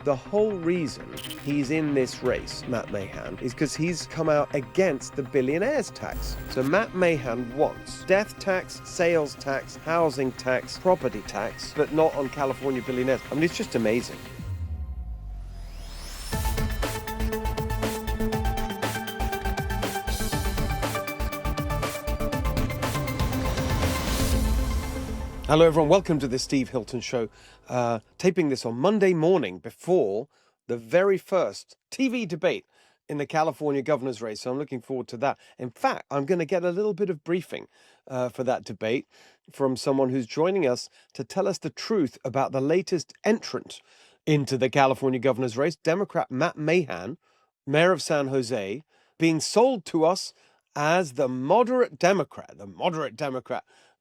The whole reason he's in this race, Matt Mahan, is because he's come out against the billionaires tax. So Matt Mahan wants death tax, sales tax, housing tax, property tax, but not on California billionaires. I mean, it's just amazing. Hello everyone, welcome to the Steve Hilton Show. Taping this on Monday morning before the very first TV debate in the California governor's race, so I'm looking forward to that. In fact, I'm going to get a little bit of briefing for that debate from someone who's joining us to tell us the truth about the latest entrant into the California governor's race, Democrat Matt Mahan, mayor of San Jose, being sold to us as the moderate Democrat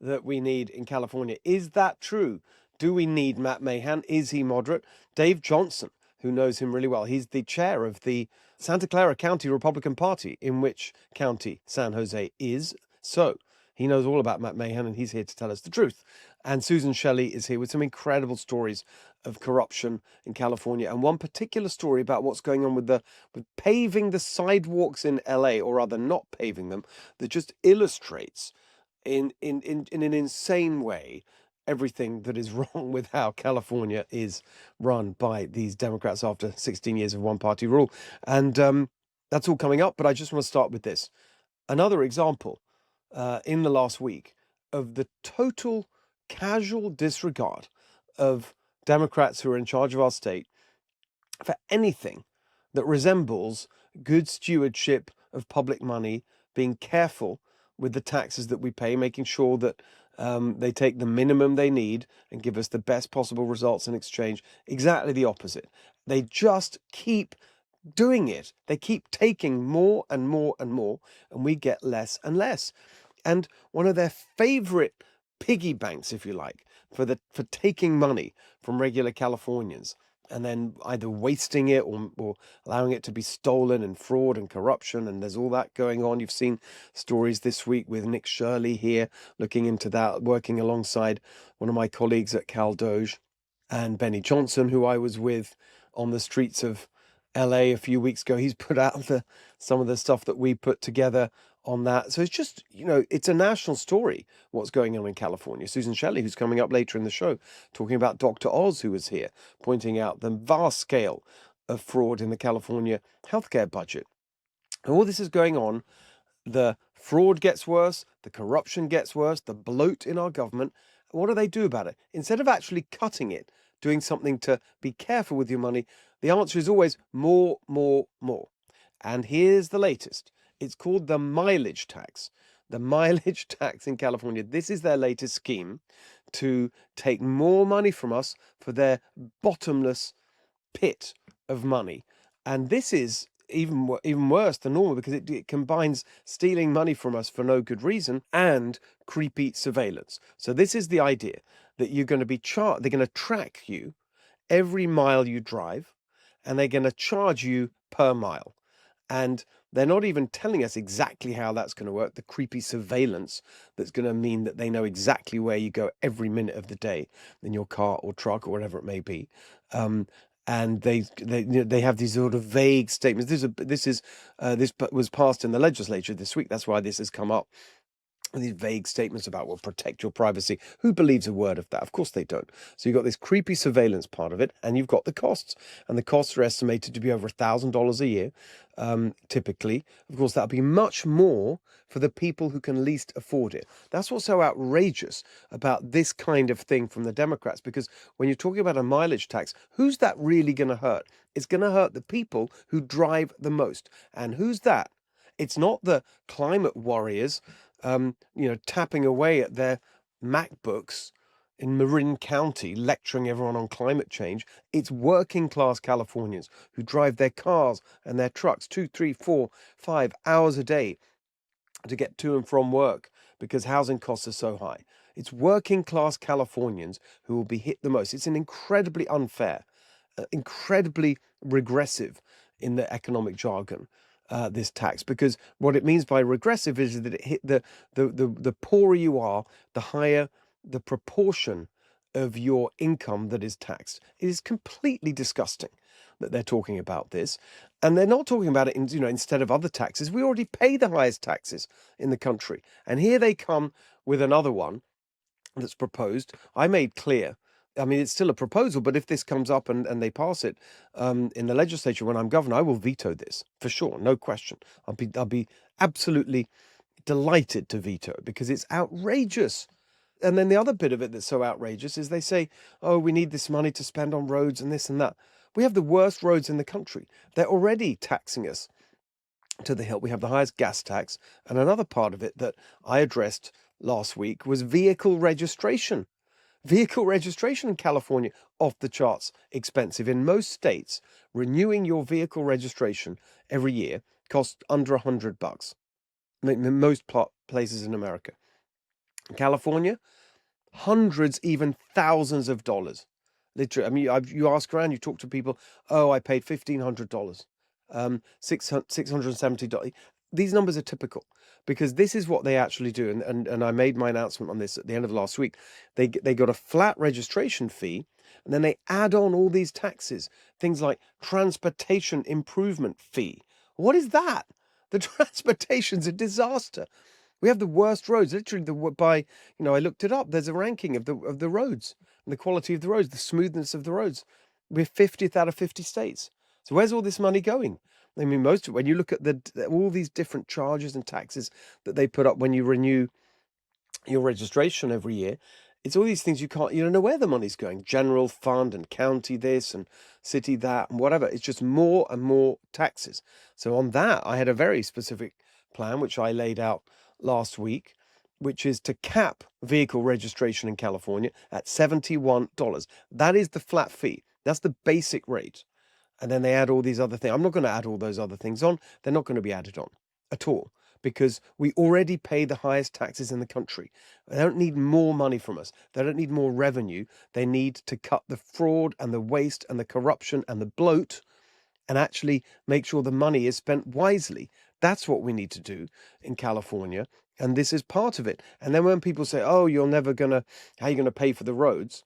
that we need in California. Is that true? Do we need Matt Mahan? Is he moderate? Dave Johnson, who knows him really well, he's the chair of the Santa Clara County Republican Party, in which county San Jose is. So he knows all about Matt Mahan, and he's here to tell us the truth. And Susan Shelley is here with some incredible stories of corruption in California, and one particular story about what's going on with paving the sidewalks in LA, or rather not paving them, that just illustrates in an insane way everything that is wrong with how California is run by these Democrats after 16 years of one-party rule. And that's all coming up, but I just want to start with this. Another example in the last week of the total casual disregard of Democrats who are in charge of our state for anything that resembles good stewardship of public money, being careful with the taxes that we pay, making sure that they take the minimum they need and give us the best possible results in exchange. Exactly the opposite. They just keep doing it. They keep taking more and more and more, and we get less and less. And one of their favorite piggy banks, if you like, for taking money from regular Californians and then either wasting it or allowing it to be stolen and fraud and corruption. And there's all that going on. You've seen stories this week with Nick Shirley here looking into that, working alongside one of my colleagues at Cal Doge, and Benny Johnson, who I was with on the streets of LA a few weeks ago. He's put out some of the stuff that we put together on that. So it's just, it's a national story, what's going on in California. Susan Shelley, who's coming up later in the show, talking about Dr. Oz, who was here, pointing out the vast scale of fraud in the California healthcare budget. And all this is going on. The fraud gets worse, the corruption gets worse, the bloat in our government. What do they do about it? Instead of actually cutting it, doing something to be careful with your money, the answer is always more, more, more. And here's the latest. It's called the mileage tax. The mileage tax in California. This is their latest scheme to take more money from us for their bottomless pit of money. And this is even worse than normal, because it combines stealing money from us for no good reason and creepy surveillance. So this is the idea that you're going to be they're going to track you every mile you drive, and they're going to charge you per mile. And they're not even telling us exactly how that's going to work, the creepy surveillance that's going to mean that they know exactly where you go every minute of the day in your car or truck or whatever it may be. And they have these sort of vague statements. This was passed in the legislature this week. That's why this has come up. These vague statements about, well, protect your privacy. Who believes a word of that? Of course they don't. So you've got this creepy surveillance part of it, and you've got the costs. And the costs are estimated to be over $1,000 a year, typically. Of course, that'll be much more for the people who can least afford it. That's what's so outrageous about this kind of thing from the Democrats, because when you're talking about a mileage tax, who's that really going to hurt? It's going to hurt the people who drive the most. And who's that? It's not the climate warriors tapping away at their MacBooks in Marin County, lecturing everyone on climate change. It's working class Californians who drive their cars and their trucks 2, 3, 4, 5 hours a day to get to and from work because housing costs are so high. It's working class Californians who will be hit the most. It's an incredibly unfair, incredibly regressive in the economic jargon, this tax, because what it means by regressive is that it hit the poorer you are, the higher the proportion of your income that is taxed. It is completely disgusting that they're talking about this. And they're not talking about it instead of other taxes. We already pay the highest taxes in the country. And here they come with another one that's proposed. I made clear, I mean, it's still a proposal, but if this comes up and they pass it in the legislature when I'm governor, I will veto this for sure, no question. I'll be absolutely delighted to veto it because it's outrageous. And then the other bit of it that's so outrageous is they say, oh, we need this money to spend on roads and this and that. We have the worst roads in the country. They're already taxing us to the hilt. We have the highest gas tax. And another part of it that I addressed last week was vehicle registration. Vehicle registration in California, off the charts expensive. In most states, renewing your vehicle registration every year costs under $100. In most places in America. In California, hundreds, even thousands of dollars. Literally, I mean, you ask around, you talk to people, oh, I paid $1,500, $670. These numbers are typical because this is what they actually do. And I made my announcement on this at the end of last week. They got a flat registration fee, and then they add on all these taxes, things like transportation improvement fee. What is that? The transportation's a disaster. We have the worst roads. Literally, I looked it up. There's a ranking of the roads and the quality of the roads, the smoothness of the roads. We're 50th out of 50 states. So where's all this money going? I mean, when you look at all these different charges and taxes that they put up when you renew your registration every year, it's all these things you don't know where the money's going. General fund and county this and city that and whatever. It's just more and more taxes. So on that, I had a very specific plan, which I laid out last week, which is to cap vehicle registration in California at $71. That is the flat fee. That's the basic rate. And then they add all these other things. I'm not going to add all those other things on. They're not going to be added on at all because we already pay the highest taxes in the country. They don't need more money from us. They don't need more revenue. They need to cut the fraud and the waste and the corruption and the bloat and actually make sure the money is spent wisely. That's what we need to do in California. And this is part of it. And then when people say, oh, how are you going to pay for the roads?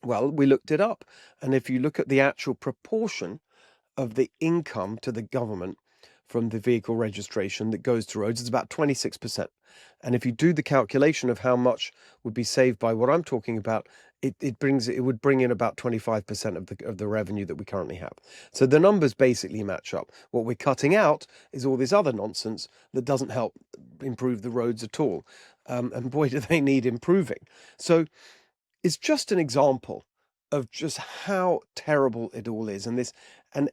Well, we looked it up. And if you look at the actual proportion of the income to the government from the vehicle registration that goes to roads, it's about 26%. And if you do the calculation of how much would be saved by what I'm talking about, it would bring in about 25% of the revenue that we currently have. So the numbers basically match up. What we're cutting out is all this other nonsense that doesn't help improve the roads at all. And boy, do they need improving. So it's just an example of just how terrible it all is. And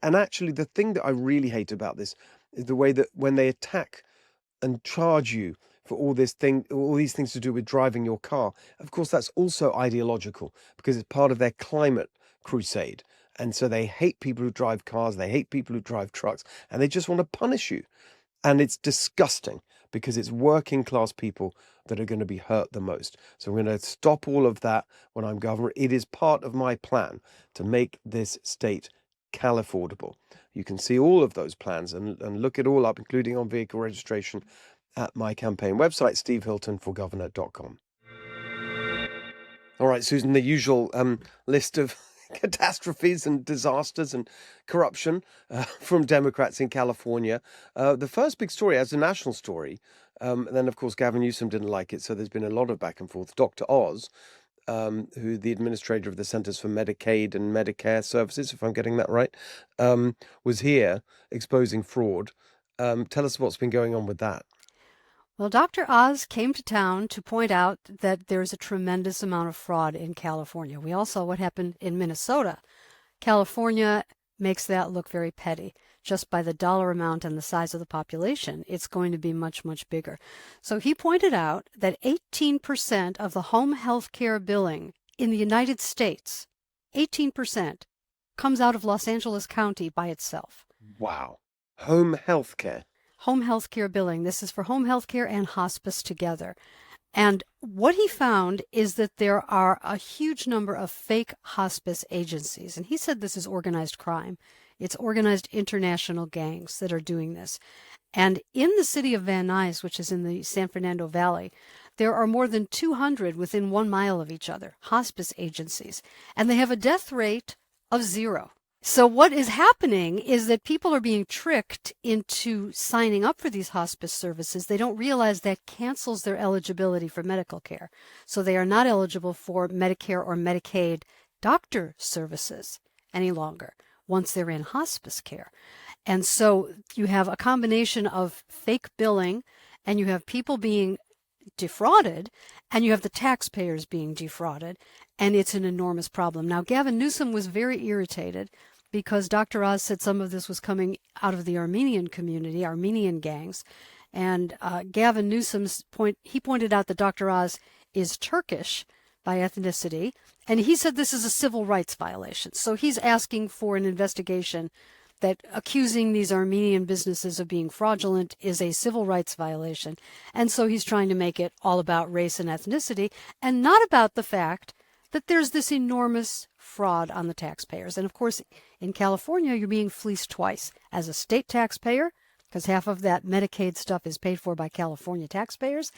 actually the thing that I really hate about this is the way that when they attack and charge you for all these things to do with driving your car, of course, that's also ideological because it's part of their climate crusade. And so they hate people who drive cars, they hate people who drive trucks, and they just want to punish you. And it's disgusting because it's working class people that are going to be hurt the most. So we're going to stop all of that when I'm governor. It is part of my plan to make this state Cal-affordable. You can see all of those plans and look it all up, including on vehicle registration, at my campaign website, stevehiltonforgovernor.com. All right, Susan, the usual list of catastrophes and disasters and corruption from Democrats in California. The first big story as a national story, and then, of course, Gavin Newsom didn't like it, so there's been a lot of back and forth. Dr. Oz, who the administrator of the Centers for Medicaid and Medicare Services, if I'm getting that right, was here exposing fraud. Tell us what's been going on with that. Well, Dr. Oz came to town to point out that there's a tremendous amount of fraud in California. We all saw what happened in Minnesota. California makes that look very petty. Just by the dollar amount and the size of the population, it's going to be much, much bigger. So he pointed out that 18% of the home health care billing in the United States, 18%, comes out of Los Angeles County by itself. Wow. Home health care. Home health care billing. This is for home health care and hospice together. And what he found is that there are a huge number of fake hospice agencies. And he said this is organized crime. It's organized international gangs that are doing this. And in the city of Van Nuys, which is in the San Fernando Valley, there are more than 200 within 1 mile of each other, hospice agencies, and they have a death rate of 0. So what is happening is that people are being tricked into signing up for these hospice services. They don't realize that cancels their eligibility for medical care. So they are not eligible for Medicare or Medicaid doctor services any longer once they're in hospice care. And so you have a combination of fake billing, and you have people being defrauded, and you have the taxpayers being defrauded, and it's an enormous problem. Now, Gavin Newsom was very irritated because Dr. Oz said some of this was coming out of the Armenian community, Armenian gangs, and Gavin Newsom's he pointed out that Dr. Oz is Turkish by ethnicity, and he said this is a civil rights violation. So he's asking for an investigation that accusing these Armenian businesses of being fraudulent is a civil rights violation. And so he's trying to make it all about race and ethnicity and not about the fact that there's this enormous fraud on the taxpayers. And of course, in California, you're being fleeced twice. As a state taxpayer, because half of that Medicaid stuff is paid for by California taxpayers,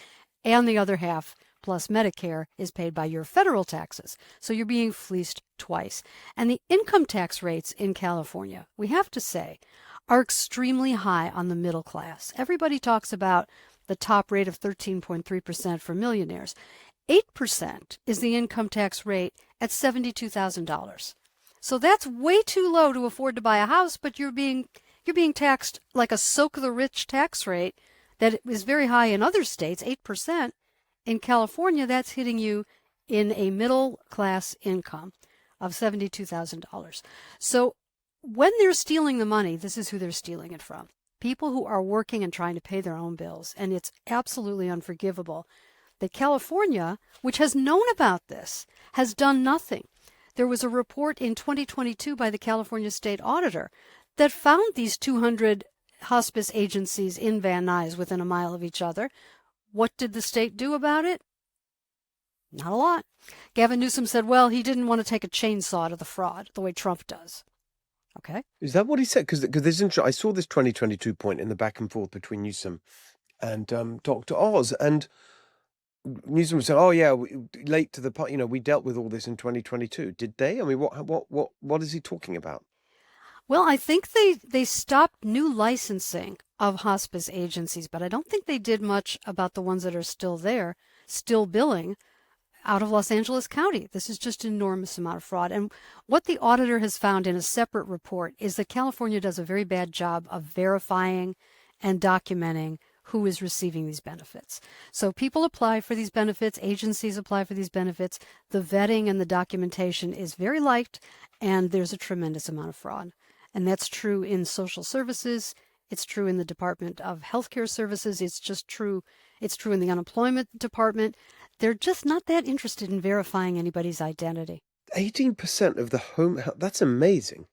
and the other half, plus Medicare, is paid by your federal taxes. So you're being fleeced twice. And the income tax rates in California, we have to say, are extremely high on the middle class. Everybody talks about the top rate of 13.3% for millionaires. 8% is the income tax rate at $72,000. So that's way too low to afford to buy a house, but you're being taxed like a soak the rich tax rate that is very high in other states, 8%. In California, that's hitting you in a middle class income of $72,000. So when they're stealing the money, this is who they're stealing it from. People who are working and trying to pay their own bills. And it's absolutely unforgivable that California, which has known about this, has done nothing. There was a report in 2022 by the California State Auditor that found these 200 hospice agencies in Van Nuys within a mile of each other. What did the state do about it? Not a lot. Gavin Newsom said, well, he didn't want to take a chainsaw to the fraud the way Trump does. Okay. Is that what he said? Because I saw this 2022 point in the back and forth between Newsom and Dr. Oz, and Newsom was saying, "Oh yeah, late to the part. We dealt with all this in 2022." Did they? I mean, what is he talking about? Well, I think they stopped new licensing of hospice agencies, but I don't think they did much about the ones that are still there, still billing out of Los Angeles County. This is just an enormous amount of fraud. And what the auditor has found in a separate report is that California does a very bad job of verifying and documenting who is receiving these benefits. So people apply for these benefits, agencies apply for these benefits. The vetting and the documentation is very light, and there's a tremendous amount of fraud. And that's true in social services. It's true in the Department of Healthcare Services. It's true in the unemployment department. They're just not that interested in verifying anybody's identity. 18% of the home, that's amazing.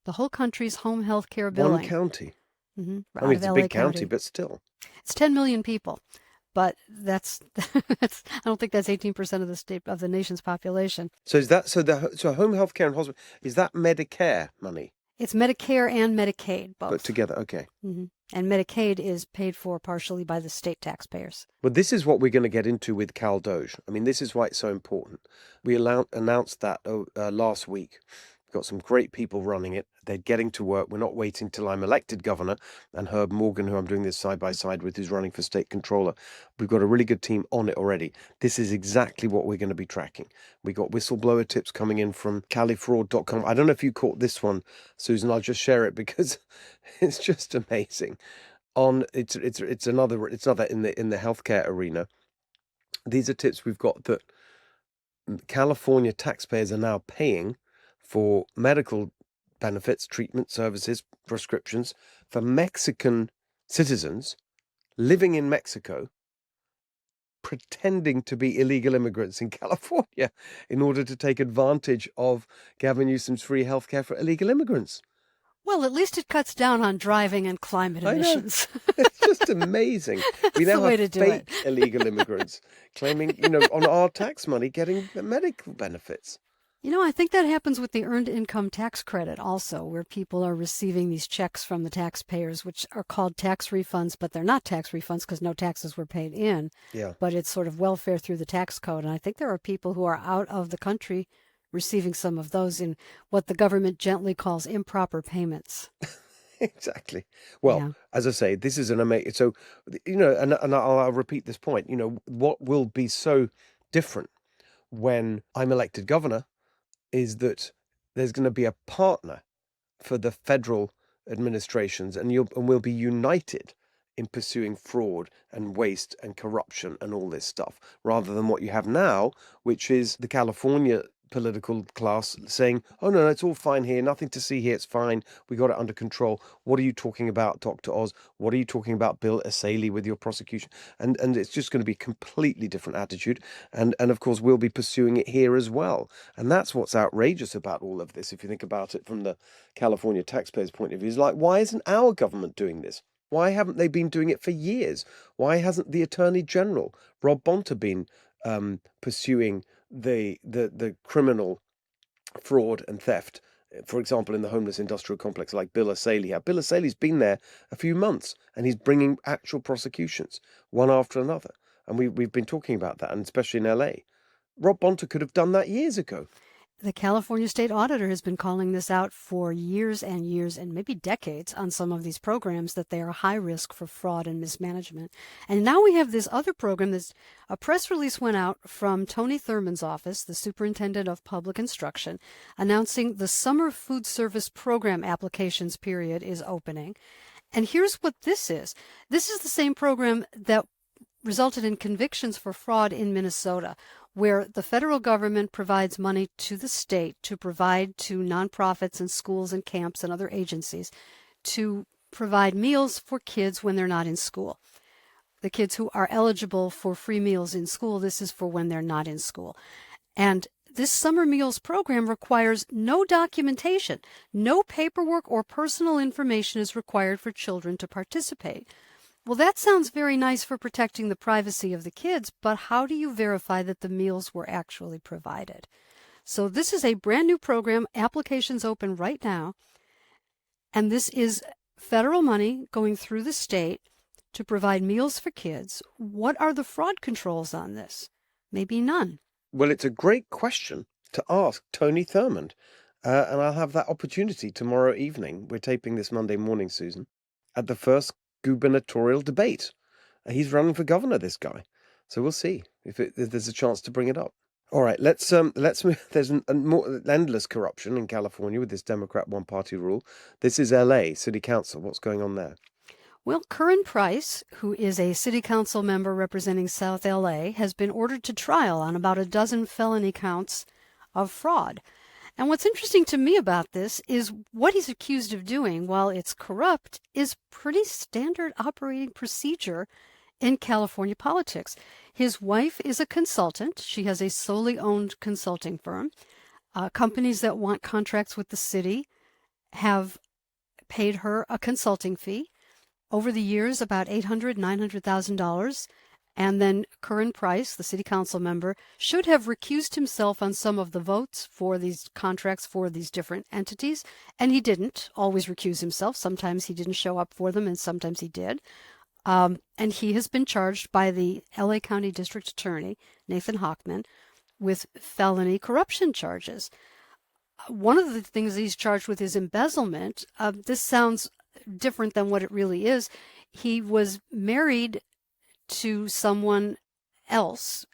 The whole country's home health care billing. One county. Mm-hmm. I mean, it's a big county, but still. It's 10 million people, but that's I don't think that's 18% of the nation's population. So is that so home health care and hospital, is that Medicare money? It's Medicare and Medicaid, both. Put together, okay. Mm-hmm. And Medicaid is paid for partially by the state taxpayers. But this is what we're going to get into with Cal Doge. I mean, this is why it's so important. We announced that last week. We've got some great people running it. They're getting to work. We're not waiting till I'm elected governor and Herb Morgan, who I'm doing this side by side with, who's running for state controller. We've got a really good team on it already. This is exactly what we're going to be tracking. We got whistleblower tips coming in from califraud.com. I don't know if you caught this one, Susan. I'll just share it because it's just amazing. It's another in the healthcare arena. These are tips we've got that California taxpayers are now paying for medical benefits, treatment services, prescriptions for Mexican citizens living in Mexico, pretending to be illegal immigrants in California in order to take advantage of Gavin Newsom's free healthcare for illegal immigrants. Well, at least it cuts down on driving and climate emissions. It's just amazing. We now have fake illegal immigrants claiming, on our tax money, getting the medical benefits. I think that happens with the earned income tax credit also, where people are receiving these checks from the taxpayers, which are called tax refunds, but they're not tax refunds because no taxes were paid in. Yeah. But it's sort of welfare through the tax code. And I think there are people who are out of the country receiving some of those in what the government gently calls improper payments. Exactly. Well, Yeah. as I say, this is an amazing. So, and I'll repeat this point. What will be so different when I'm elected governor is that there's going to be a partner for the federal administrations, and we'll be united in pursuing fraud and waste and corruption and all this stuff, rather than what you have now, which is the California political class saying, "Oh no, it's all fine here, nothing to see here, it's fine, we got it under control. What are you talking about, Dr. Oz? What are you talking about, Bill Asaley, with your prosecution?" And it's just going to be a completely different attitude, and of course we'll be pursuing it here as well. And that's what's outrageous about all of this, if you think about it from the California taxpayers' point of view. Is like, why isn't our government doing this? Why haven't they been doing it for years? Why hasn't the Attorney General, Rob Bonta, been pursuing the criminal fraud and theft, for example, in the homeless industrial complex, like Bill Asaley had? Bill Asaley's been there a few months, and he's bringing actual prosecutions, one after another. And we've been talking about that, and especially in LA. Rob Bonta could have done that years ago. The California State Auditor has been calling this out for years and maybe decades on some of these programs, that they are high risk for fraud and mismanagement. And now we have this other program. A press release went out from Tony Thurmond's office, the Superintendent of Public Instruction, announcing the Summer Food Service Program applications period is opening. And here's what this is. This is the same program that resulted in convictions for fraud in Minnesota, where the federal government provides money to the state to provide to nonprofits and schools and camps and other agencies to provide meals for kids when they're not in school. The kids who are eligible for free meals in school, this is for when they're not in school. And this summer meals program requires no documentation. No paperwork or personal information is required for children to participate. Well, that sounds very nice for protecting the privacy of the kids, but how do you verify that the meals were actually provided? So this is a brand new program. Applications open right now. And this is federal money going through the state to provide meals for kids. What are the fraud controls on this? Maybe none. Well, it's a great question to ask Tony Thurmond. And I'll have that opportunity tomorrow evening. We're taping this Monday morning, Susan, at the first gubernatorial debate. He's running for governor, this guy. So we'll see if there's a chance to bring it up. All right, let's move. There's more endless corruption in California with this Democrat one-party rule. This is LA City Council. What's going on there? Well, Curran Price, who is a city council member representing South LA, has been ordered to trial on about a dozen felony counts of fraud. And what's interesting to me about this is what he's accused of doing, while it's corrupt, is pretty standard operating procedure in California politics. His wife is a consultant. She has a solely owned consulting firm. Companies that want contracts with the city have paid her a consulting fee. Over the years, about $800,000, $900,000. And then Curran Price, the city council member, should have recused himself on some of the votes for these contracts for these different entities. And he didn't always recuse himself. Sometimes he didn't show up for them, and sometimes he did. And he has been charged by the LA County District Attorney, Nathan Hochman, with felony corruption charges. One of the things he's charged with is embezzlement. This sounds different than what it really is. He was married to someone else,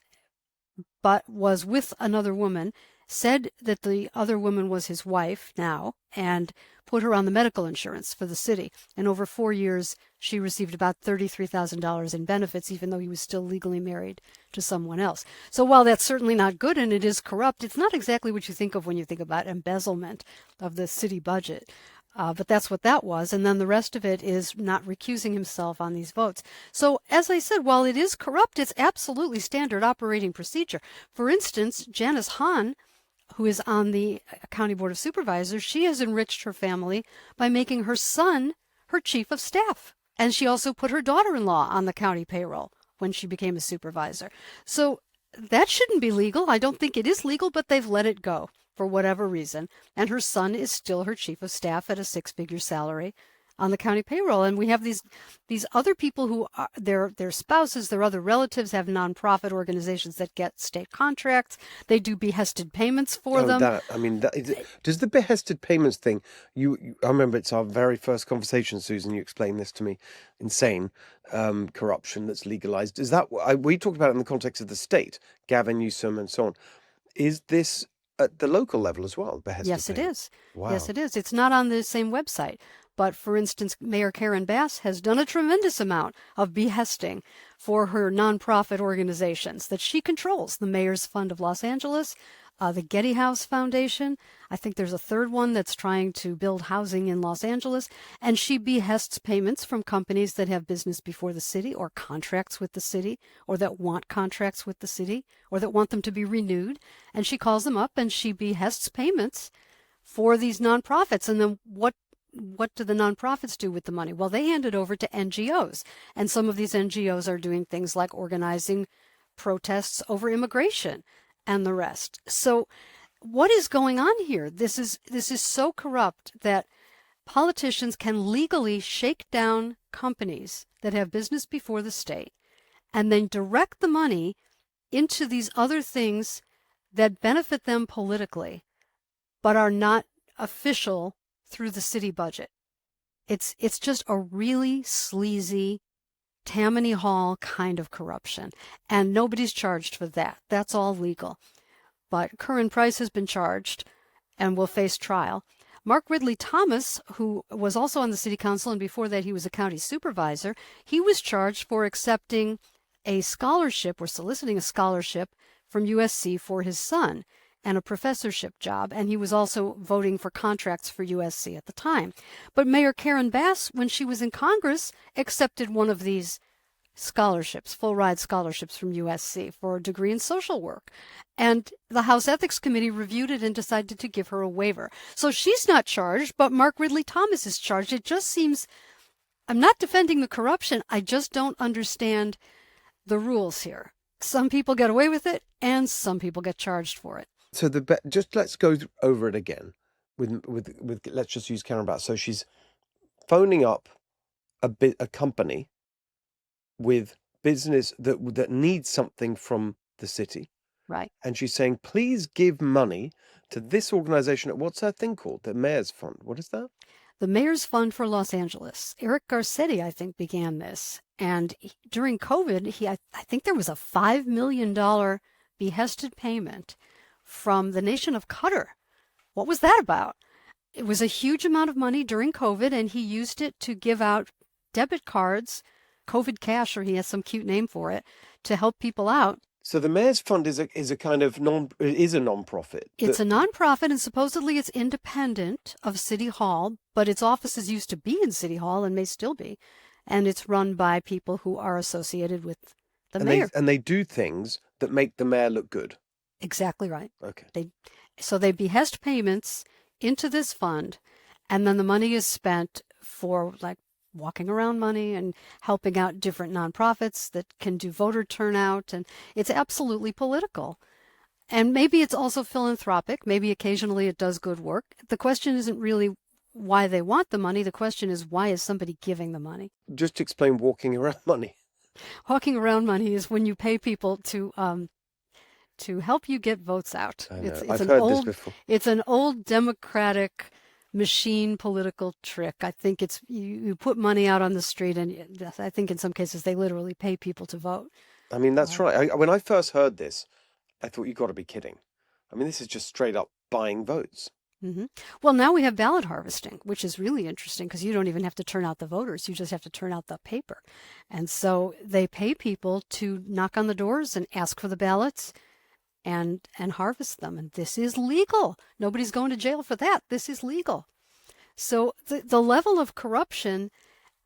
but was with another woman, said that the other woman was his wife now, and put her on the medical insurance for the city. And over 4 years, she received about $33,000 in benefits, even though he was still legally married to someone else. So while that's certainly not good and it is corrupt, it's not exactly what you think of when you think about embezzlement of the city budget. But that's what that was. And then the rest of it is not recusing himself on these votes. So as I said, while it is corrupt, it's absolutely standard operating procedure. For instance, Janice Hahn, who is on the County Board of Supervisors, she has enriched her family by making her son her chief of staff. And she also put her daughter-in-law on the county payroll when she became a supervisor. So that shouldn't be legal. I don't think it is legal, but they've let it go. for whatever reason, and her son is still her chief of staff at a six-figure salary on the county payroll. And we have these other people who are, their spouses, their other relatives have nonprofit organizations that get state contracts. They do behested payments for them. Does the behested payments thing, I remember it's our very first conversation, Susan, you explained this to me, insane corruption that's legalized. Is that, we talked about it in the context of the state, Gavin Newsom and so on. Is this at the local level as well, behested Yes, it payments? is. Wow. Yes, it is. It's not on the same website. But for instance, Mayor Karen Bass has done a tremendous amount of behesting for her nonprofit organizations that she controls. The Mayor's Fund of Los Angeles, the Getty House Foundation. I think there's a third one that's trying to build housing in Los Angeles. And she behests payments from companies that have business before the city or contracts with the city or that want contracts with the city or that want them to be renewed. And she calls them up and she behests payments for these nonprofits. And then what do the nonprofits do with the money? Well, they hand it over to NGOs. And some of these NGOs are doing things like organizing protests over immigration and the rest. So what is going on here? This is so corrupt that politicians can legally shake down companies that have business before the state and then direct the money into these other things that benefit them politically, but are not official through the city budget. It's just a really sleazy Tammany Hall kind of corruption, and nobody's charged for that. That's all legal. But Curran Price has been charged and will face trial. Mark Ridley Thomas, who was also on the city council, and before that he was a county supervisor, he was charged for accepting a scholarship or soliciting a scholarship from USC for his son and a professorship job, and he was also voting for contracts for USC at the time. But Mayor Karen Bass, when she was in Congress, accepted one of these scholarships, full-ride scholarships from USC for a degree in social work. And the House Ethics Committee reviewed it and decided to give her a waiver. So she's not charged, but Mark Ridley Thomas is charged. It just seems, I'm not defending the corruption, I just don't understand the rules here. Some people get away with it, and some people get charged for it. So just let's go over it again with let's just use Karen Bass. So she's phoning up a company with business that needs something from the city. Right. And she's saying, please give money to this organization. What's that thing called? The Mayor's Fund. What is that? The Mayor's Fund for Los Angeles. Eric Garcetti, I think, began this. And during COVID, I think there was a $5 million behested payment from the nation of Qatar. What was that about? It was a huge amount of money during COVID, and he used it to give out debit cards, COVID cash, or he has some cute name for it, to help people out. So the Mayor's Fund is a kind of non-profit. It's a nonprofit, and supposedly it's independent of City Hall, but its offices used to be in City Hall and may still be, and it's run by people who are associated with the mayor. And they do things that make the mayor look good. Exactly right. Okay. So they behest payments into this fund, and then the money is spent for like walking around money and helping out different nonprofits that can do voter turnout, and it's absolutely political. And maybe it's also philanthropic. Maybe occasionally it does good work. The question isn't really why they want the money. The question is, why is somebody giving the money? Just explain walking around money. Walking around money is when you pay people to help you get votes out. I know. I've heard this before. It's an old Democratic machine political trick. I think it's you put money out on the street, and I think in some cases they literally pay people to vote. I mean, that's right. When I first heard this, I thought, you got to be kidding. I mean, this is just straight up buying votes. Mm-hmm. Well, now we have ballot harvesting, which is really interesting because you don't even have to turn out the voters. You just have to turn out the paper. And so they pay people to knock on the doors and ask for the ballots and harvest them. And this is legal. Nobody's going to jail for that. This is legal. So the level of corruption,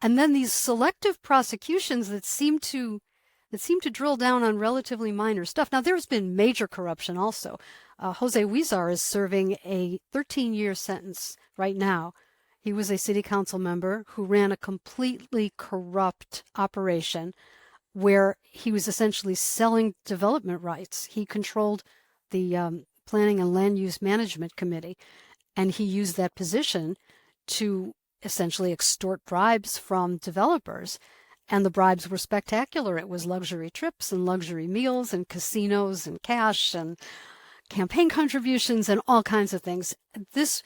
and then these selective prosecutions that seem to drill down on relatively minor stuff. Now, there's been major corruption also. Jose Huizar is serving a 13-year sentence right now. He was a city council member who ran a completely corrupt operation where he was essentially selling development rights. He controlled the Planning and Land Use Management Committee, and he used that position to essentially extort bribes from developers. And the bribes were spectacular. It was luxury trips and luxury meals and casinos and cash and campaign contributions and all kinds of things. This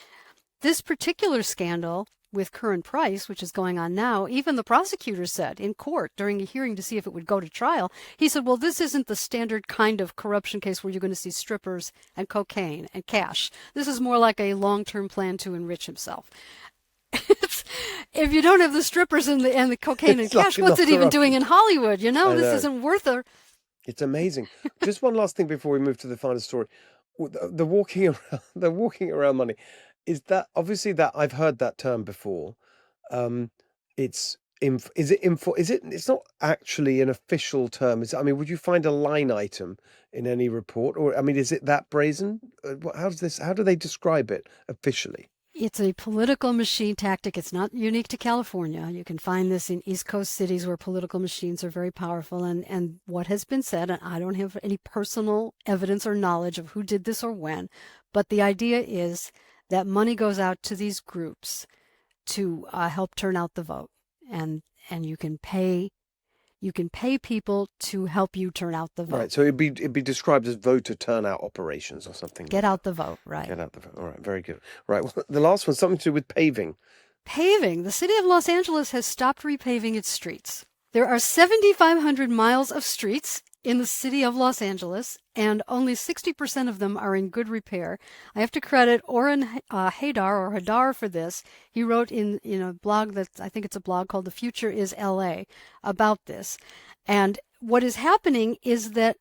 particular scandal with Current Price, which is going on now, even the prosecutor said in court during a hearing to see if it would go to trial, he said, well, this isn't the standard kind of corruption case where you're going to see strippers and cocaine and cash. This is more like a long-term plan to enrich himself. If you don't have the strippers and the cocaine and cash, what's it even doing in Hollywood? You know, this isn't worth a... It's amazing. Just one last thing before we move to the final story. The walking around money. Is that obviously that I've heard that term before? It's it's not actually an official term. I mean, would you find a line item in any report, or I mean, is it that brazen? How do they describe it officially? It's a political machine tactic. It's not unique to California. You can find this in East Coast cities where political machines are very powerful. And what has been said, and I don't have any personal evidence or knowledge of who did this or when, but the idea is that money goes out to these groups to help turn out the vote, and you can pay people to help you turn out the vote. Right. So it'd be described as voter turnout operations or something. Get out the vote. Right. Get out the vote. All right. Very good. Right. Well, the last one, something to do with paving. Paving. The city of Los Angeles has stopped repaving its streets. There are 7,500 miles of streets in the city of Los Angeles, and only 60% of them are in good repair. I have to credit Oren Hadar for this. He wrote in a blog that I think it's a blog called The Future is LA about this. And what is happening is that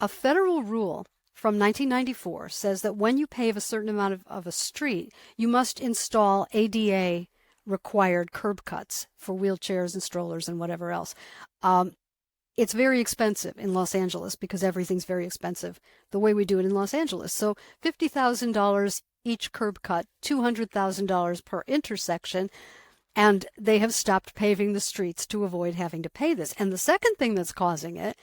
a federal rule from 1994 says that when you pave a certain amount of a street, you must install ADA required curb cuts for wheelchairs and strollers and whatever else. It's very expensive in Los Angeles because everything's very expensive the way we do it in Los Angeles. So $50,000 each curb cut, $200,000 per intersection, and they have stopped paving the streets to avoid having to pay this. And the second thing that's causing it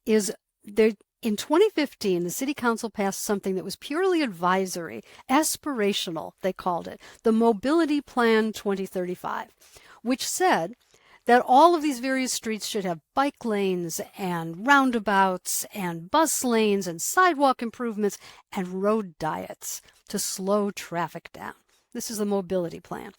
is in 2015, the city council passed something that was purely advisory, aspirational, they called it, the Mobility Plan 2035, which said that all of these various streets should have bike lanes and roundabouts and bus lanes and sidewalk improvements and road diets to slow traffic down. This is the mobility plan.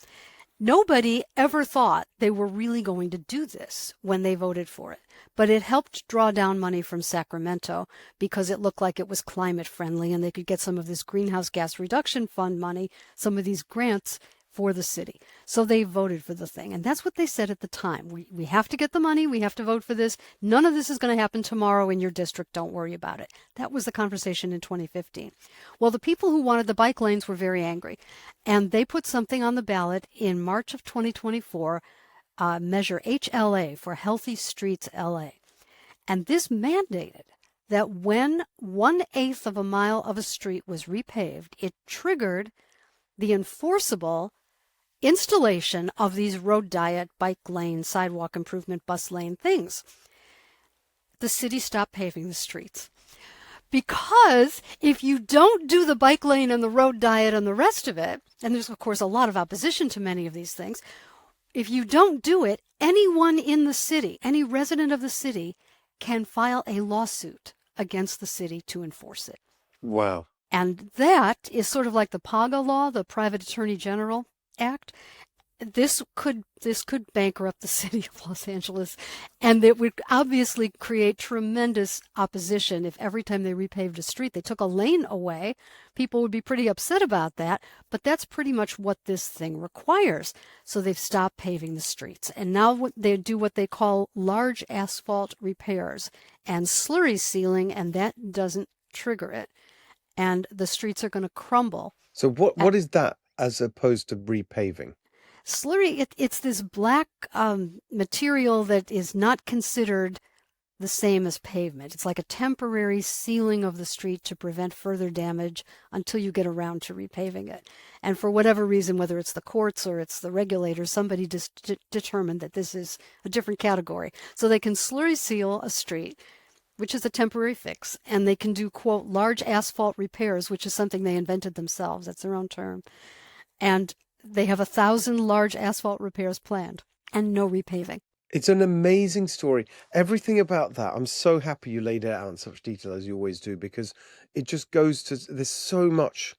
Nobody ever thought they were really going to do this when they voted for it, but it helped draw down money from Sacramento because it looked like it was climate friendly and they could get some of this greenhouse gas reduction fund money, some of these grants for the city. So they voted for the thing. And that's what they said at the time. We have to get the money. We have to vote for this. None of this is going to happen tomorrow in your district. Don't worry about it. That was the conversation in 2015. Well, the people who wanted the bike lanes were very angry. And they put something on the ballot in March of 2024, Measure HLA for Healthy Streets LA. And this mandated that when 1/8 of a mile of a street was repaved, it triggered the enforceable installation of these road diet, bike lane, sidewalk improvement, bus lane things. The city stopped paving the streets. Because if you don't do the bike lane and the road diet and the rest of it, and there's of course a lot of opposition to many of these things, if you don't do it, anyone in the city, any resident of the city, can file a lawsuit against the city to enforce it. Wow. And that is sort of like the PAGA law, the Private Attorney General Act. This could bankrupt the city of Los Angeles, and it would obviously create tremendous opposition if every time they repaved a street they took a lane away. People would be pretty upset about that, but that's pretty much what this thing requires. So they've stopped paving the streets, and now they do what they call large asphalt repairs and slurry sealing, and that doesn't trigger it. And the streets are going to crumble. So what is that as opposed to repaving? Slurry, it's this black material that is not considered the same as pavement. It's like a temporary sealing of the street to prevent further damage until you get around to repaving it. And for whatever reason, whether it's the courts or it's the regulators, somebody just determined that this is a different category. So they can slurry seal a street, which is a temporary fix, and they can do, quote, large asphalt repairs, which is something they invented themselves. That's their own term. And they have 1,000 large asphalt repairs planned and no repaving. It's an amazing story. Everything about that, I'm so happy you laid it out in such detail as you always do, because it just goes to, there's so much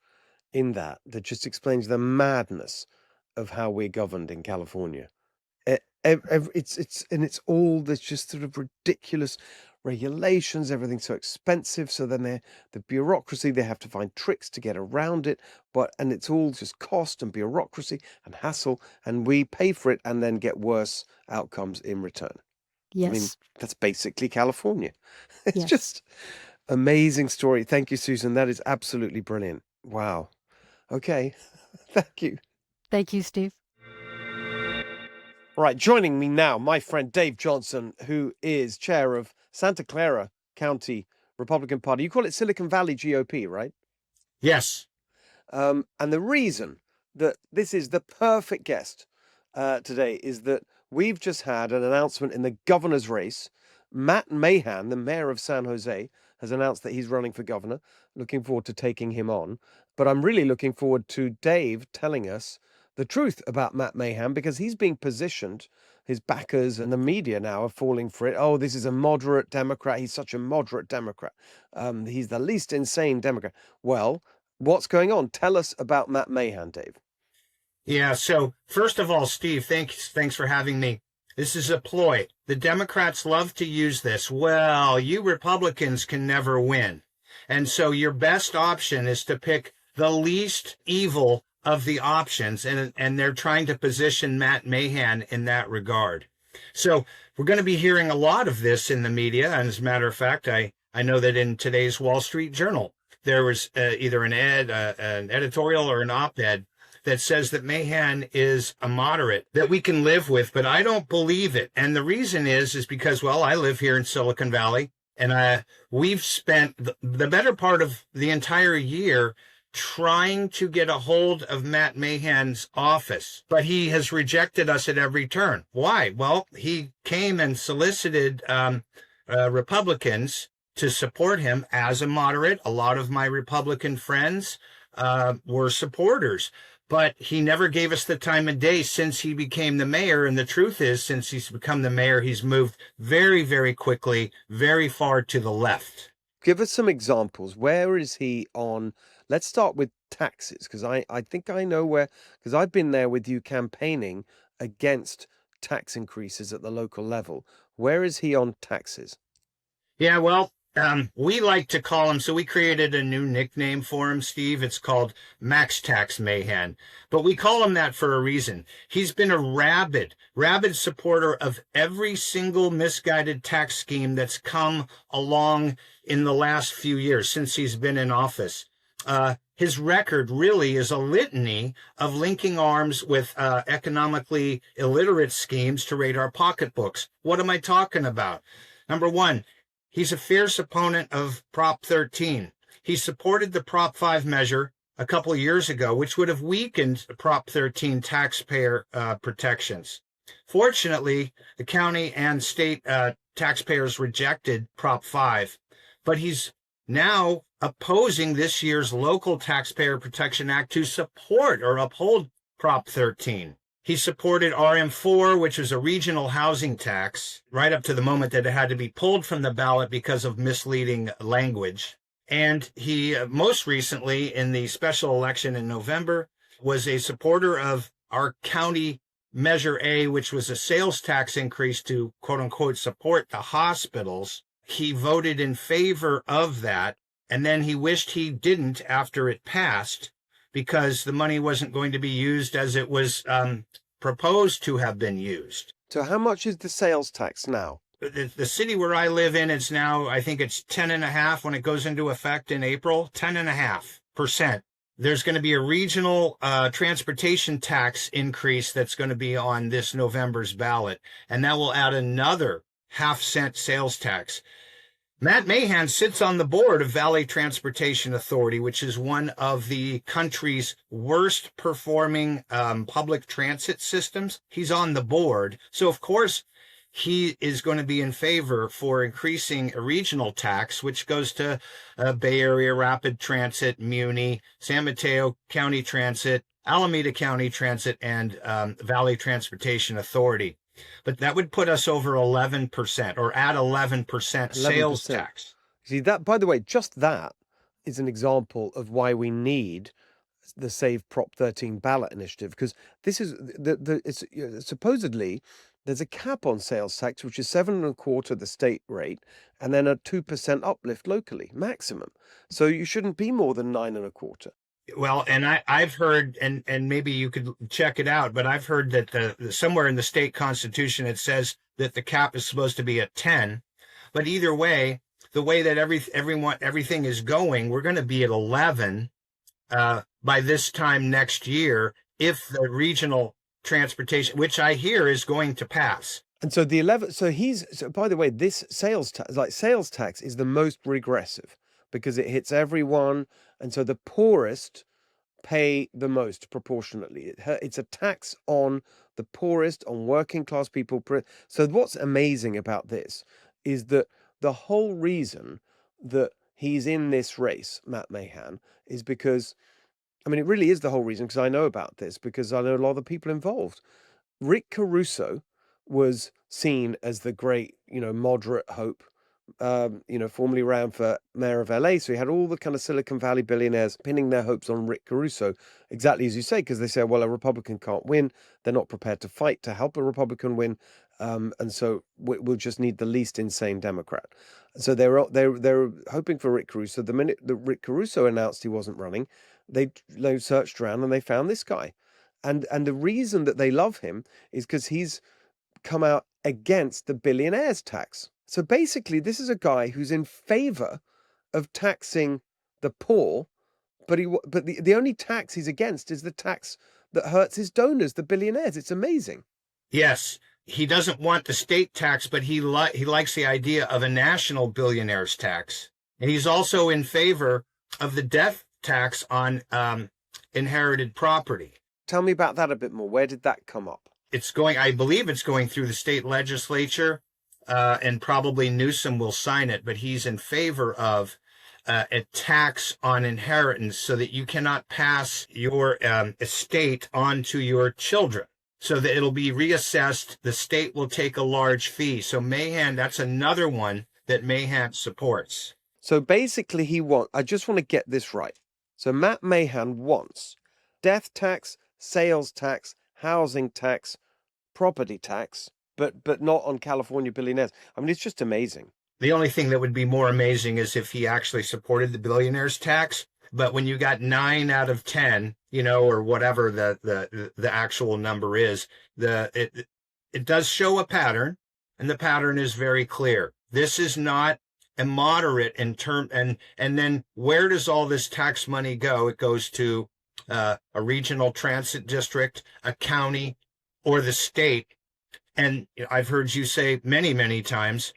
in that that just explains the madness of how we're governed in California. It's all, there's just sort of ridiculous regulations, everything's so expensive, so then the bureaucracy, they have to find tricks to get around it, and it's all just cost and bureaucracy and hassle, and we pay for it and then get worse outcomes in return. Yes. I mean, that's basically California. It's Yes. just amazing story. Thank you, Susan. That is absolutely brilliant. Wow. Okay. Thank you. Thank you, Steve. Right, joining me now, my friend Dave Johnson, who is chair of Santa Clara County Republican Party. You call it Silicon Valley GOP, right? Yes. And the reason that this is the perfect guest today is that we've just had an announcement in the governor's race. Matt Mahan, the mayor of San Jose, has announced that he's running for governor. Looking forward to taking him on. But I'm really looking forward to Dave telling us the truth about Matt Mahan, because he's being positioned, his backers and the media now are falling for it. Oh, this is a moderate Democrat. He's such a moderate Democrat. He's the least insane Democrat. Well, what's going on? Tell us about Matt Mahan, Dave. Yeah. So first of all, Steve, thanks for having me. This is a ploy. The Democrats love to use this. Well, you Republicans can never win. And so your best option is to pick the least evil of the options, and they're trying to position Matt Mahan in that regard. So we're going to be hearing a lot of this in the media, and as a matter of fact, I know that in today's Wall Street Journal, there was either an editorial or an op-ed that says that Mahan is a moderate that we can live with, but I don't believe it. And the reason is because, well, I live here in Silicon Valley, and we've spent the better part of the entire year trying to get a hold of Matt Mahan's office, but he has rejected us at every turn. Why? Well, he came and solicited Republicans to support him as a moderate. A lot of my Republican friends were supporters, but he never gave us the time of day since he became the mayor. And the truth is, since he's become the mayor, he's moved very, very quickly, very far to the left. Give us some examples. Where is he on? Let's start with taxes, because I think I know where, because I've been there with you campaigning against tax increases at the local level. Where is he on taxes? Yeah, well, we like to call him, so we created a new nickname for him, Steve. It's called Max Tax Mahan. But we call him that for a reason. He's been a rabid supporter of every single misguided tax scheme that's come along in the last few years since he's been in office. His record really is a litany of linking arms with economically illiterate schemes to raid our pocketbooks. What am I talking about? Number one, he's a fierce opponent of Prop 13. He supported the Prop 5 measure a couple of years ago, which would have weakened Prop 13 taxpayer protections. Fortunately, the county and state taxpayers rejected Prop 5, but he's now opposing this year's Local Taxpayer Protection Act to support or uphold Prop 13. He supported RM4, which was a regional housing tax, right up to the moment that it had to be pulled from the ballot because of misleading language. And he, most recently, in the special election in November, was a supporter of our county Measure A, which was a sales tax increase to, quote unquote, support the hospitals. He voted in favor of that, and then he wished he didn't after it passed, because the money wasn't going to be used as it was proposed to have been used. So how much is the sales tax now? The city where I live in, it's now, I think it's 10.5 when it goes into effect in April, 10.5%. There's going to be a regional transportation tax increase that's going to be on this November's ballot, and that will add another half-cent sales tax. Matt Mahan sits on the board of Valley Transportation Authority, which is one of the country's worst performing public transit systems. He's on the board. So, of course, he is going to be in favor for increasing a regional tax, which goes to Bay Area Rapid Transit, Muni, San Mateo County Transit, Alameda County Transit, and Valley Transportation Authority. But that would put us over 11% or at 11% sales 11%. tax. See, that, by the way, just that is an example of why we need the Save Prop 13 ballot initiative, because this is it's supposedly there's a cap on sales tax, which is 7.25% the state rate, and then a 2% uplift locally maximum. So you shouldn't be more than 9.25%. Well, and I've heard, and maybe you could check it out, but I've heard that somewhere in the state constitution it says that the cap is supposed to be at 10. But either way, the way that everything is going, we're going to be at 11 by this time next year if the regional transportation, which I hear is going to pass. And so so by the way, this sales tax is the most regressive because it hits everyone, and so the poorest pay the most proportionately. It's a tax on the poorest, on working class people. So what's amazing about this is that the whole reason that he's in this race, Matt Mahan, is because, I mean, it really is the whole reason, because I know about this, because I know a lot of the people involved. Rick Caruso was seen as the great, moderate hope, formerly ran for mayor of LA. So he had all the kind of Silicon Valley billionaires pinning their hopes on Rick Caruso, exactly as you say, because they say, well, a Republican can't win. They're not prepared to fight to help a Republican win. And so we'll just need the least insane Democrat. So they were hoping for Rick Caruso. The minute that Rick Caruso announced he wasn't running, they searched around and they found this guy. And the reason that they love him is because he's come out against the billionaires tax. So basically, this is a guy who's in favor of taxing the poor, but the only tax he's against is the tax that hurts his donors, the billionaires. It's amazing. Yes, he doesn't want the state tax, but he likes the idea of a national billionaires tax. And he's also in favor of the death tax on inherited property. Tell me about that a bit more. Where did that come up? I believe it's going through the state legislature, and probably Newsom will sign it, but he's in favor of a tax on inheritance so that you cannot pass your estate on to your children, so that it'll be reassessed. The state will take a large fee. So Mahan, that's another one that Mahan supports. So basically I just want to get this right. So Matt Mahan wants death tax, sales tax, housing tax, property tax, but not on California billionaires. I mean, it's just amazing. The only thing that would be more amazing is if he actually supported the billionaires tax. But when you got 9 out of 10, or whatever the actual number is, it does show a pattern, and the pattern is very clear. This is not a moderate in term, and then where does all this tax money go? It goes to a regional transit district, a county, or the state. And I've heard you say many, many times,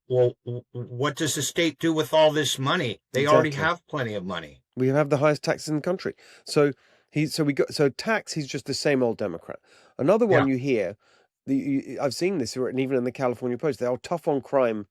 well, what does the state do with all this money? They already have plenty of money. We have the highest taxes in the country. So tax, he's just the same old Democrat. Another one you hear, I've seen this written even in the California Post. They're all tough on crime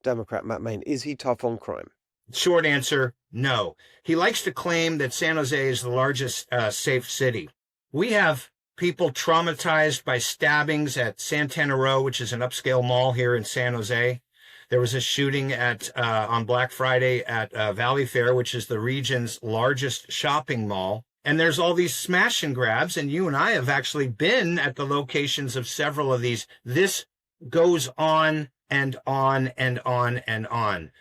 Democrat Matt Mahan. Is he tough on crime? Short answer, no. He likes to claim that San Jose is the largest safe city. We have people traumatized by stabbings at Santana Row, which is an upscale mall here in San Jose. There was a shooting on Black Friday at Valley Fair, which is the region's largest shopping mall. And there's all these smash and grabs, and you and I have actually been at the locations of several of these. This goes on and on and on and on.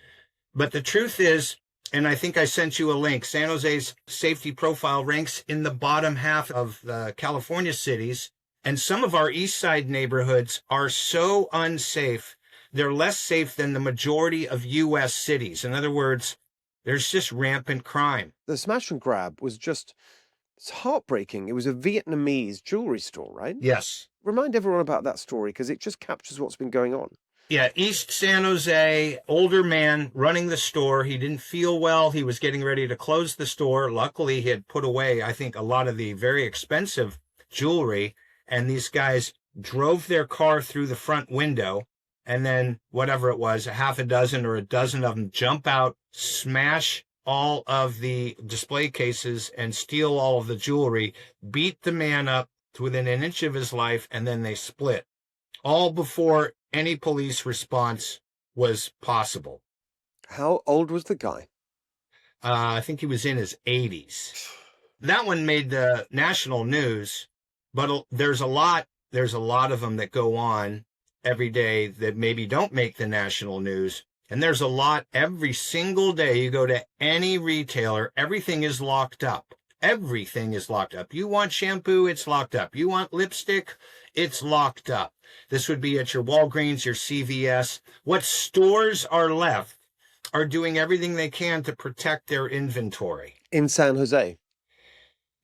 But the truth is, and I think I sent you a link, San Jose's safety profile ranks in the bottom half of the California cities. And some of our east side neighborhoods are so unsafe, they're less safe than the majority of U.S. cities. In other words, there's just rampant crime. The smash and grab was it's heartbreaking. It was a Vietnamese jewelry store, right? Yes. Remind everyone about that story, because it just captures what's been going on. Yeah, East San Jose, older man running the store. He didn't feel well. He was getting ready to close the store. Luckily, he had put away, I think, a lot of the very expensive jewelry. And these guys drove their car through the front window, and then whatever it was, a half a dozen or a dozen of them jump out, smash all of the display cases and steal all of the jewelry, beat the man up to within an inch of his life, and then they split, all before any police response was possible. How old was the guy? I think he was in his 80s. That one made the national news, but there's a lot of them that go on every day that maybe don't make the national news. And there's a lot every single day. You go to any retailer, everything is locked up. Everything is locked up. You want shampoo, it's locked up. You want lipstick, it's locked up. This would be at your Walgreens, your CVS. What stores are left are doing everything they can to protect their inventory. In San Jose?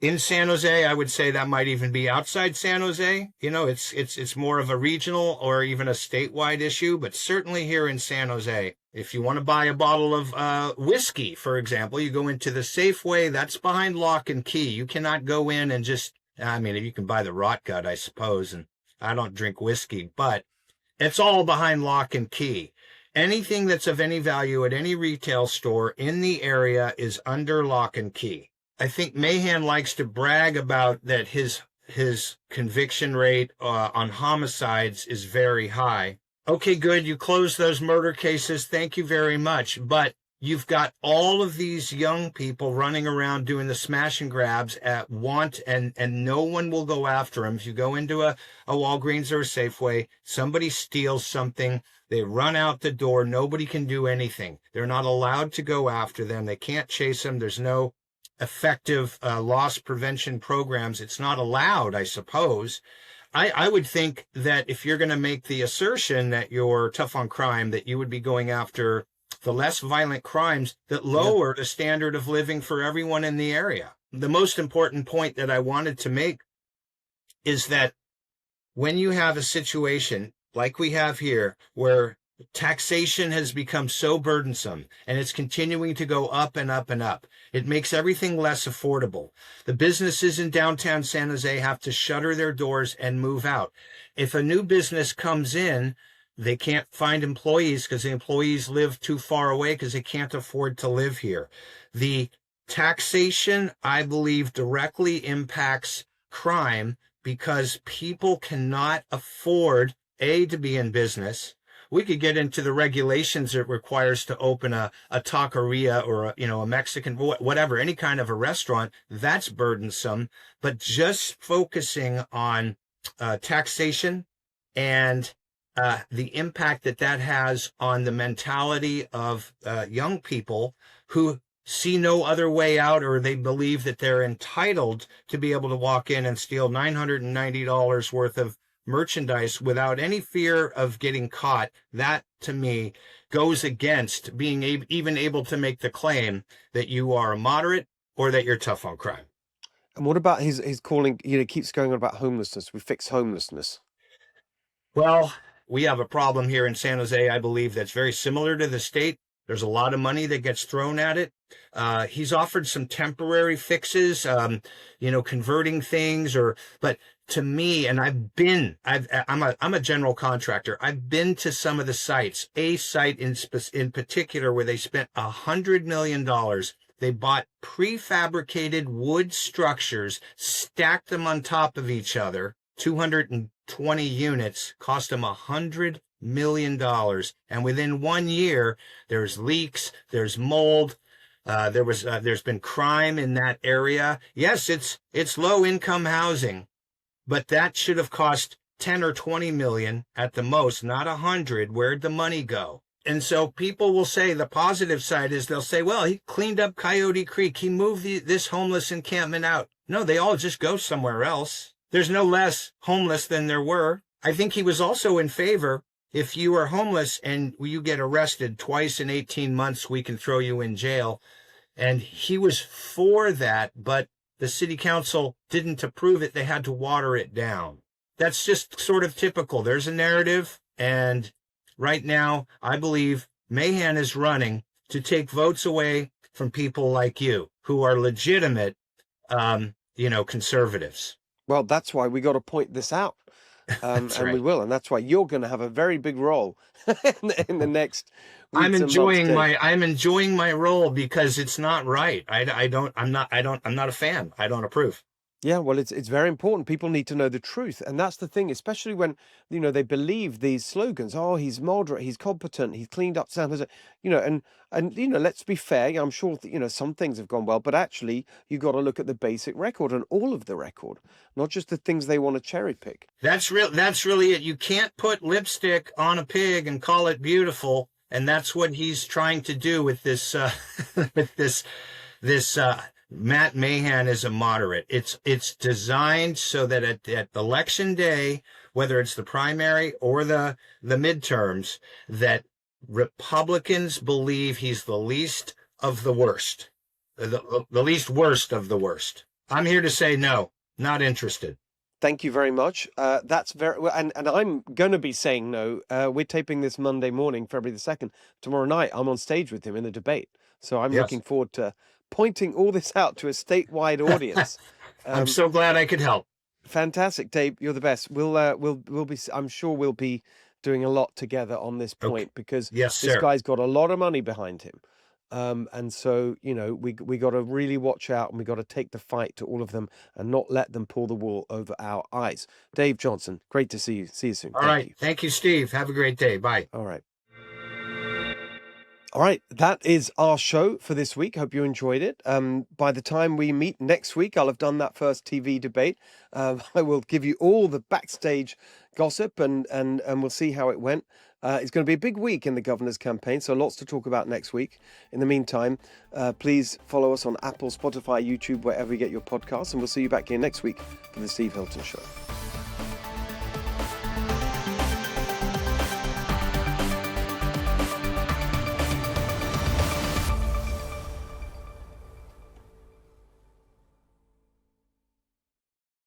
In San Jose, I would say that might even be outside San Jose. You know, it's more of a regional or even a statewide issue, but certainly here in San Jose, if you want to buy a bottle of whiskey, for example, you go into the Safeway, that's behind lock and key. You cannot go in and just, I mean, you can buy the rot gut, I suppose, and I don't drink whiskey, but it's all behind lock and key. Anything that's of any value at any retail store in the area is under lock and key. I think Mahan likes to brag about that his conviction rate on homicides is very high. Okay, good. You closed those murder cases. Thank you very much. But you've got all of these young people running around doing the smash and grabs at want, and no one will go after them. If you go into a Walgreens or a Safeway, somebody steals something, they run out the door. Nobody can do anything. They're not allowed to go after them. They can't chase them. There's no effective loss prevention programs. It's not allowed, I suppose. I would think that if you're going to make the assertion that you're tough on crime, that you would be going after the less violent crimes that lower the standard of living for everyone in the area. The most important point that I wanted to make is that when you have a situation like we have here, where taxation has become so burdensome and it's continuing to go up and up and up, it makes everything less affordable. The businesses in downtown San Jose have to shutter their doors and move out. If a new business comes in, they can't find employees because the employees live too far away because they can't afford to live here. The taxation, I believe, directly impacts crime because people cannot afford, A, to be in business. We could get into the regulations it requires to open a taqueria or a Mexican, whatever, any kind of a restaurant. That's burdensome. But just focusing on taxation and the impact that has on the mentality of young people who see no other way out, or they believe that they're entitled to be able to walk in and steal $990 worth of merchandise without any fear of getting caught. That, to me, goes against being even able to make the claim that you are a moderate or that you're tough on crime. And what about his calling, keeps going on about homelessness? We fix homelessness. Well, we have a problem here in San Jose, I believe, that's very similar to the state. There's a lot of money that gets thrown at it. He's offered some temporary fixes, converting things, but to me, and I'm a general contractor. I've been to some of the sites, a site in particular where they spent $100 million. They bought prefabricated wood structures, stacked them on top of each other, 220 units, cost them $100 million. And within 1 year, there's leaks, there's mold, there's been crime in that area. Yes, it's low income housing, but that should have cost 10 or 20 million at the most, not 100. Where'd the money go? And so people will say the positive side is they'll say, well, he cleaned up Coyote Creek. He moved this homeless encampment out. No, they all just go somewhere else. There's no less homeless than there were. I think he was also in favor. If you are homeless and you get arrested twice in 18 months, we can throw you in jail. And he was for that, but the city council didn't approve it. They had to water it down. That's just sort of typical. There's a narrative. And right now, I believe Mahan is running to take votes away from people like you who are legitimate, conservatives. Well, that's why we got to point this out. That's and we right. will. And that's why you're going to have a very big role in the next I'm weeks and months, enjoying Dave. I'm enjoying my role because it's not right. I'm not a fan. I don't approve. Yeah, well, it's very important. People need to know the truth, and that's the thing, especially when they believe these slogans. Oh, he's moderate, he's competent, he's cleaned up San Jose. And let's be fair. I'm sure that, some things have gone well, but actually, you got to look at the basic record and all of the record, not just the things they want to cherry pick. That's real. That's really it. You can't put lipstick on a pig and call it beautiful, and that's what he's trying to do with this. With this. Matt Mahan is a moderate. It's designed so that at election day, whether it's the primary or the midterms, that Republicans believe he's the least of the worst, the least worst of the worst. I'm here to say no, not interested. Thank you very much. That's very well, and I'm going to be saying no. We're taping this Monday morning, February the 2nd. Tomorrow night, I'm on stage with him in a debate. So I'm Yes. looking forward to pointing all this out to a statewide audience. I'm so glad I could help. Fantastic, Dave. You're the best. We'll be. I'm sure we'll be doing a lot together on this point because Yes, this sir. guy's got a lot of money behind him. And so, we got to really watch out, and we got to take the fight to all of them and not let them pull the wool over our eyes. Dave Johnson, great to see you. See you soon. All Thank right. you. Thank you, Steve. Have a great day. Bye. All right. All right, that is our show for this week. Hope you enjoyed it. By the time we meet next week, I'll have done that first TV debate. I will give you all the backstage gossip and we'll see how it went. It's going to be a big week in the governor's campaign, so lots to talk about next week. In the meantime, please follow us on Apple, Spotify, YouTube, wherever you get your podcasts, and we'll see you back here next week for the Steve Hilton Show.